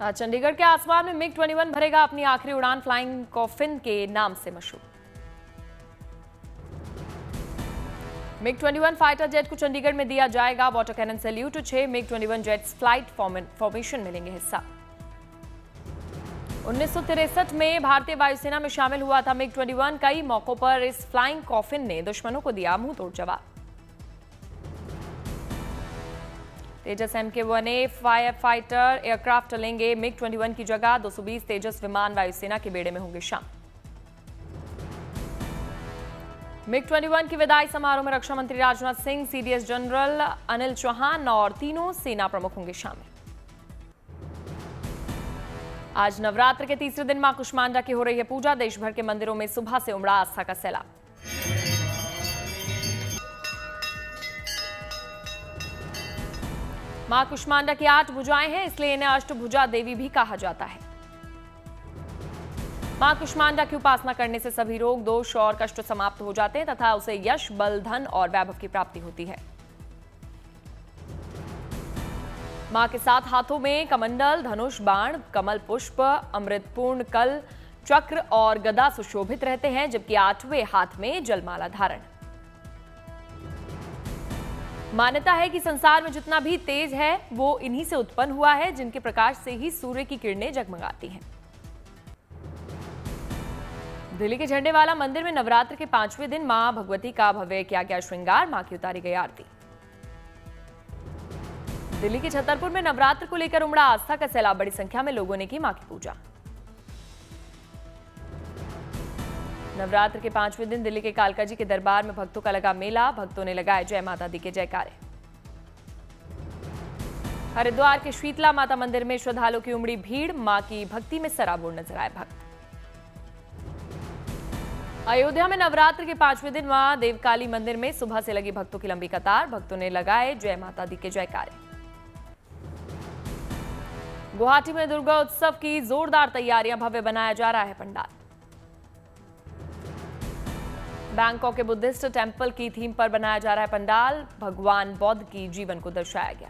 आज चंडीगढ़ के आसमान में MiG-21 भरेगा अपनी आखिरी उड़ान, फ्लाइंग कॉफिन के नाम से मशहूर। MiG-21 फाइटर जेट को चंडीगढ़ में दिया जाएगा water cannon salute. 6 MiG-21 jets flight formation में लेंगे हिस्सा। 1963 में भारतीय वायुसेना में शामिल हुआ था MiG-21। कई मौकों पर इस फ्लाइंग कॉफिन ने दुश्मनों को दिया मुंह तोड़ जवाब। तेजस MK-1A फायर फाइटर एयरक्राफ्ट लेंगे MiG-21 की जगह। 220 तेजस विमान वायुसेना के बेड़े में होंगे शामिल। MiG-21 की विदाई समारोह में रक्षा मंत्री राजनाथ सिंह, CDS जनरल अनिल चौहान और तीनों सेना प्रमुख होंगे शामिल। आज नवरात्र के तीसरे दिन मां कुष्मांडा की हो रही है पूजा। देश भर के मंदिरों में सुबह से उमड़ा आस्था का सैलाब। मां कुष्मांडा की 8 भुजाएं हैं, इसलिए इन्हें अष्टभुजा देवी भी कहा जाता है। मां कुष्मांडा की उपासना करने से सभी रोग, दोष और कष्ट समाप्त हो जाते हैं तथा उसे यश, बल, धन और वैभव की प्राप्ति होती है। मां के 7 हाथों में कमंडल, धनुष, बाण, कमल पुष्प, अमृतपूर्ण कल, चक्र और गदा सुशोभित रहते हैं, जबकि 8वें हाथ में जलमाला धारण। मान्यता है कि संसार में जितना भी तेज है वो इन्हीं से उत्पन्न हुआ है, जिनके प्रकाश से ही सूर्य की किरणें जगमगाती हैं। दिल्ली के झंडेवाला मंदिर में नवरात्र के 5वें दिन मां भगवती का भव्य किया गया श्रृंगार। मां की उतारी गई आरती। दिल्ली के छतरपुर में नवरात्र को लेकर उमड़ा आस्था का सैलाब। बड़ी संख्या में लोगों ने की मां की पूजा। नवरात्र के 5वें दिन दिल्ली के कालका जी के दरबार में भक्तों का लगा मेला। भक्तों ने लगाए जय माता दी के जयकारे। हरिद्वार के शीतला माता मंदिर में श्रद्धालुओं की उमड़ी भीड़। मां की भक्ति में सराबोर नजर आए भक्त। अयोध्या में नवरात्र के 5वें दिन मां देवकाली मंदिर में सुबह से लगी भक्तों की लंबी कतार। भक्तों ने लगाए जय माता दी के जयकारे। गुवाहाटी में दुर्गा उत्सव की जोरदार तैयारियां, भव्य बनाया जा रहा है पंडाल। बैंकॉक के बुद्धिस्ट टेंपल की थीम पर बनाया जा रहा है पंडाल। भगवान बौद्ध की जीवन को दर्शाया गया।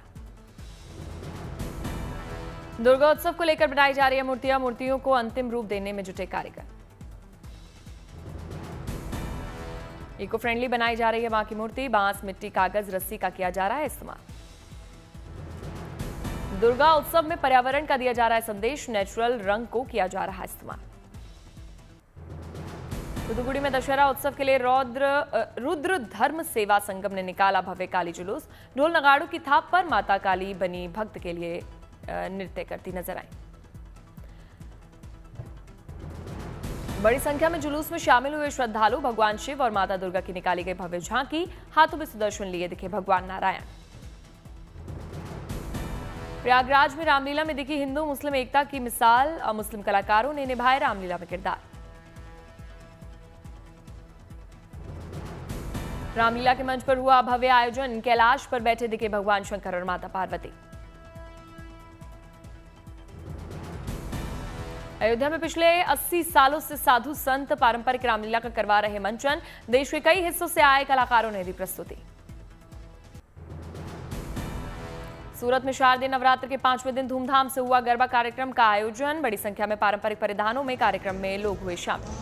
दुर्गा उत्सव को लेकर बनाई जा रही है मूर्तियों को अंतिम रूप देने में जुटे कारीगर। इको फ्रेंडली बनाई जा रही है मां की मूर्ति। बांस, मिट्टी, कागज, रस्सी का किया जा रहा है इस्तेमाल। दुर्गा उत्सव में पर्यावरण का दिया जा रहा है संदेश। नेचुरल रंग को किया जा रहा है इस्तेमाल। तूतुकुड़ी में दशहरा उत्सव के लिए रुद्र धर्म सेवा संगम ने निकाला भव्य काली जुलूस। ढोल नगाड़ों की थाप पर माता काली बनी भक्त के लिए नृत्य करती नजर आई। बड़ी संख्या में जुलूस में शामिल हुए श्रद्धालु। भगवान शिव और माता दुर्गा की निकाली गई भव्य झांकी। हाथों में सुदर्शन लिए दिखे भगवान नारायण। प्रयागराज में रामलीला में दिखी हिंदू मुस्लिम एकता की मिसाल। मुस्लिम कलाकारों ने निभाए रामलीला में किरदार। रामलीला के मंच पर हुआ भव्य आयोजन। कैलाश पर बैठे दिखे भगवान शंकर और माता पार्वती। अयोध्या में पिछले 80 सालों से साधु संत पारंपरिक रामलीला का करवा रहे मंचन। देश के कई हिस्सों से आए कलाकारों ने दी प्रस्तुति। सूरत में शारदीय नवरात्र के 5वें दिन धूमधाम से हुआ गरबा कार्यक्रम का आयोजन। बड़ी संख्या में पारंपरिक परिधानों में कार्यक्रम में लोग हुए शामिल।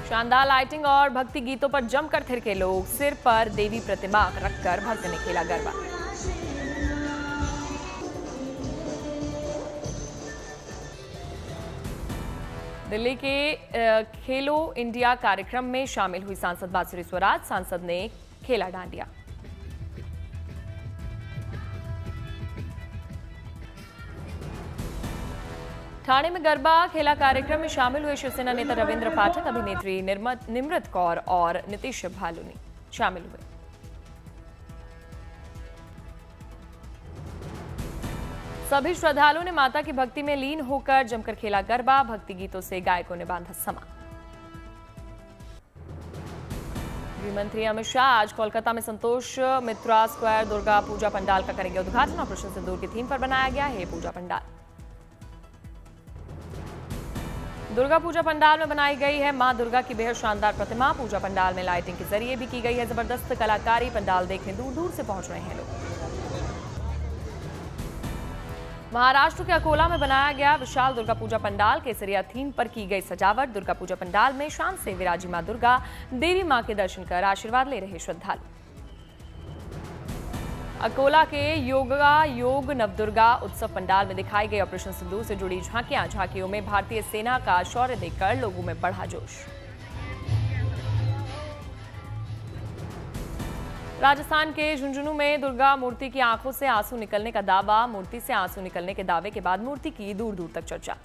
शानदार लाइटिंग और भक्ति गीतों पर जमकर थिरके लोग। सिर पर देवी प्रतिमा रखकर भक्त ने खेला गरबा। दिल्ली के खेलो इंडिया कार्यक्रम में शामिल हुई सांसद बांसुरी स्वराज। सांसद ने खेला डांडिया। ठाणे में गरबा खेला कार्यक्रम में शामिल हुए शिवसेना नेता रविंद्र पाठक, अभिनेत्री निमृत कौर और नीतीश भालुनी शामिल हुए। सभी श्रद्धालुओं ने माता की भक्ति में लीन होकर जमकर खेला गरबा। भक्ति गीतों से गायकों ने बांधा समा। गृह मंत्री अमित शाह आज कोलकाता में संतोष मित्रा स्क्वायर दुर्गा पूजा पंडाल का करेंगे उद्घाटन। ऑपरेशन सिंदूर की थीम पर बनाया गया है पूजा पंडाल। दुर्गा पूजा पंडाल में बनाई गई है मां दुर्गा की बेहद शानदार प्रतिमा। पूजा पंडाल में लाइटिंग के जरिए भी की गई है जबरदस्त कलाकारी। पंडाल देखने दूर दूर से पहुंच रहे हैं लोग। महाराष्ट्र के अकोला में बनाया गया विशाल दुर्गा पूजा पंडाल। केसरिया थीम पर की गई सजावट। दुर्गा पूजा पंडाल में शान से विराजी मां दुर्गा। देवी मां के दर्शन कर आशीर्वाद ले रहे श्रद्धालु। अकोला के योग नवदुर्गा उत्सव पंडाल में दिखाई गई ऑपरेशन सिंदूर से जुड़ी झांकियों में भारतीय सेना का शौर्य देखकर लोगों में बढ़ा जोश। राजस्थान के झुंझुनू में दुर्गा मूर्ति की आंखों से आंसू निकलने का दावा। मूर्ति से आंसू निकलने के दावे के बाद मूर्ति की दूर दूर तक चर्चा।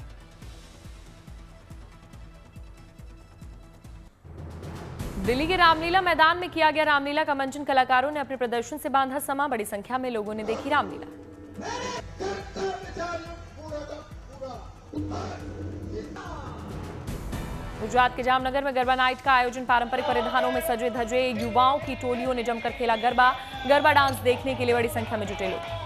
दिल्ली के रामलीला मैदान में किया गया रामलीला का मंचन। कलाकारों ने अपने प्रदर्शन से बांधा समा। बड़ी संख्या में लोगों ने देखी रामलीला। गुजरात के जामनगर में गरबा नाइट का आयोजन। पारंपरिक परिधानों में सजे धजे युवाओं की टोलियों ने जमकर खेला गरबा। गरबा डांस देखने के लिए बड़ी संख्या में जुटे लोग।